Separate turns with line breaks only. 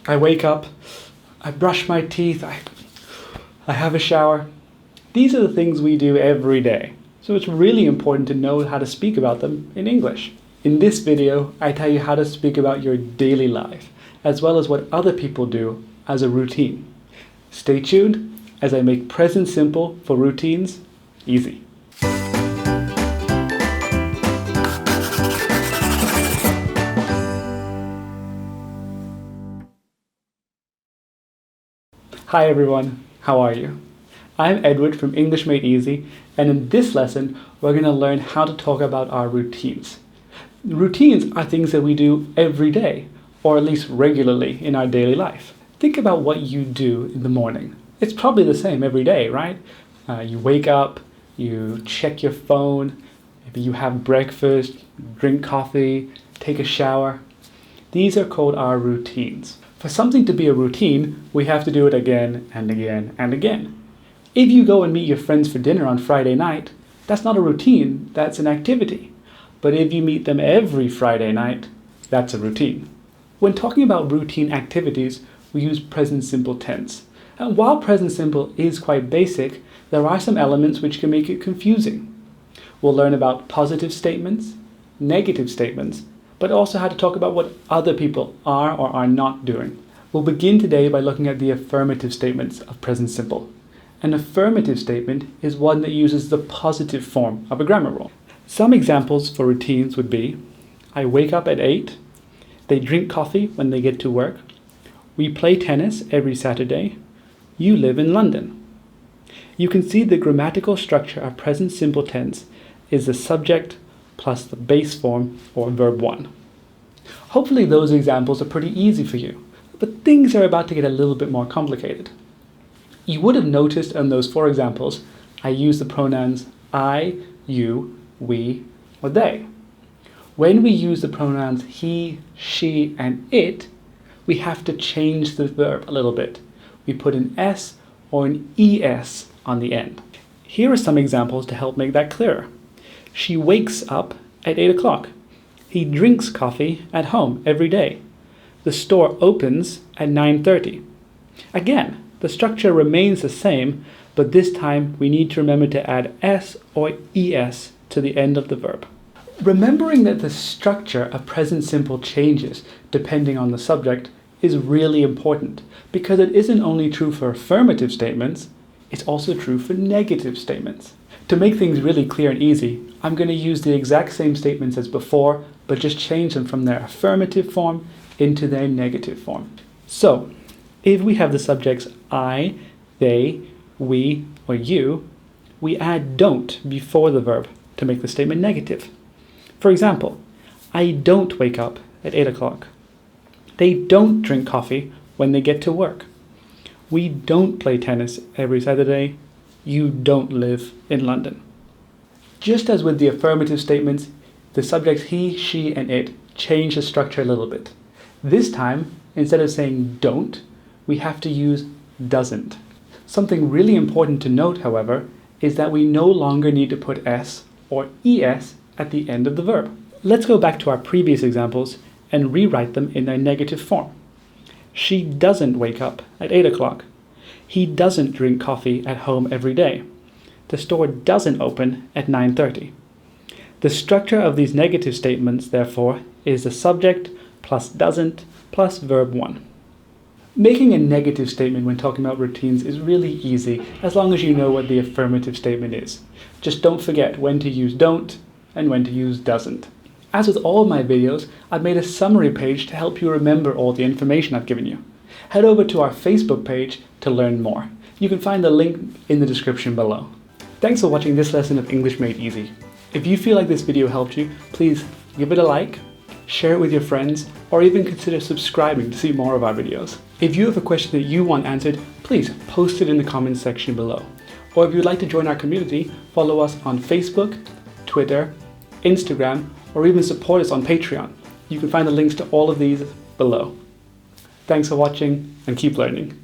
I wake up, I brush my teeth, I have a shower. These are the things we do every day, so it's really important to know how to speak about them in English. In this video, I tell you how to speak about your daily life, as well as what other people do as a routine. Stay tuned as I make present simple for routines easy. Hi everyone, how are you? I'm Edward from English Made Easy, and in this lesson, we're going to learn how to talk about our routines. Routines are things that we do every day, or at least regularly in our daily life. Think about what you do in the morning. It's probably the same every day, right? You wake up, you check your phone, maybe you have breakfast, drink coffee, take a shower. These are called our routines. For something to be a routine, we have to do it again and again and again. If you go and meet your friends for dinner on Friday night, that's not a routine, that's an activity. But if you meet them every Friday night, that's a routine. When talking about routine activities, we use present simple tense. And while present simple is quite basic, there are some elements which can make it confusing. We'll learn about positive statements, negative statements, but also how to talk about what other people are or are not doing. We'll begin today by looking at the affirmative statements of present simple. An affirmative statement is one that uses the positive form of a grammar rule. Some examples for routines would be, I wake up at 8, they drink coffee when they get to work, we play tennis every Saturday, you live in London. You can see the grammatical structure of present simple tense is the subject plus the base form or verb 1. Hopefully those examples are pretty easy for you, but things are about to get a little bit more complicated. You would have noticed in those 4 examples, I use the pronouns I, you, we, or they. When we use the pronouns he, she, and it, we have to change the verb a little bit. We put an S or an ES on the end. Here are some examples to help make that clearer. She wakes up at 8 o'clock. He drinks coffee at home every day. The store opens at 9:30. Again, the structure remains the same, but this time we need to remember to add S or ES to the end of the verb. Remembering that the structure of present simple changes depending on the subject is really important, because it isn't only true for affirmative statements, it's also true for negative statements. To make things really clear and easy, I'm going to use the exact same statements as before, but just change them from their affirmative form into their negative form. So, if we have the subjects I, they, we, or you, we add don't before the verb to make the statement negative. For example, I don't wake up at 8 o'clock. They don't drink coffee when they get to work. We don't play tennis every Saturday. You don't live in London. Just as with the affirmative statements, the subjects he, she, and it change the structure a little bit. This time, instead of saying don't, we have to use doesn't. Something really important to note, however, is that we no longer need to put S or ES at the end of the verb. Let's go back to our previous examples and rewrite them in their negative form. She doesn't wake up at 8 o'clock. He doesn't drink coffee at home every day. The store doesn't open at 9:30. The structure of these negative statements, therefore, is the subject plus doesn't plus verb 1. Making a negative statement when talking about routines is really easy as long as you know what the affirmative statement is. Just don't forget when to use don't and when to use doesn't. As with all my videos, I've made a summary page to help you remember all the information I've given you. Head over to our Facebook page to learn more. You can find the link in the description below. Thanks for watching this lesson of English Made Easy. If you feel like this video helped you, please give it a like, share it with your friends, or even consider subscribing to see more of our videos. If you have a question that you want answered, please post it in the comments section below. Or if you'd like to join our community, follow us on Facebook, Twitter, Instagram, or even support us on Patreon. You can find the links to all of these below. Thanks for watching and keep learning.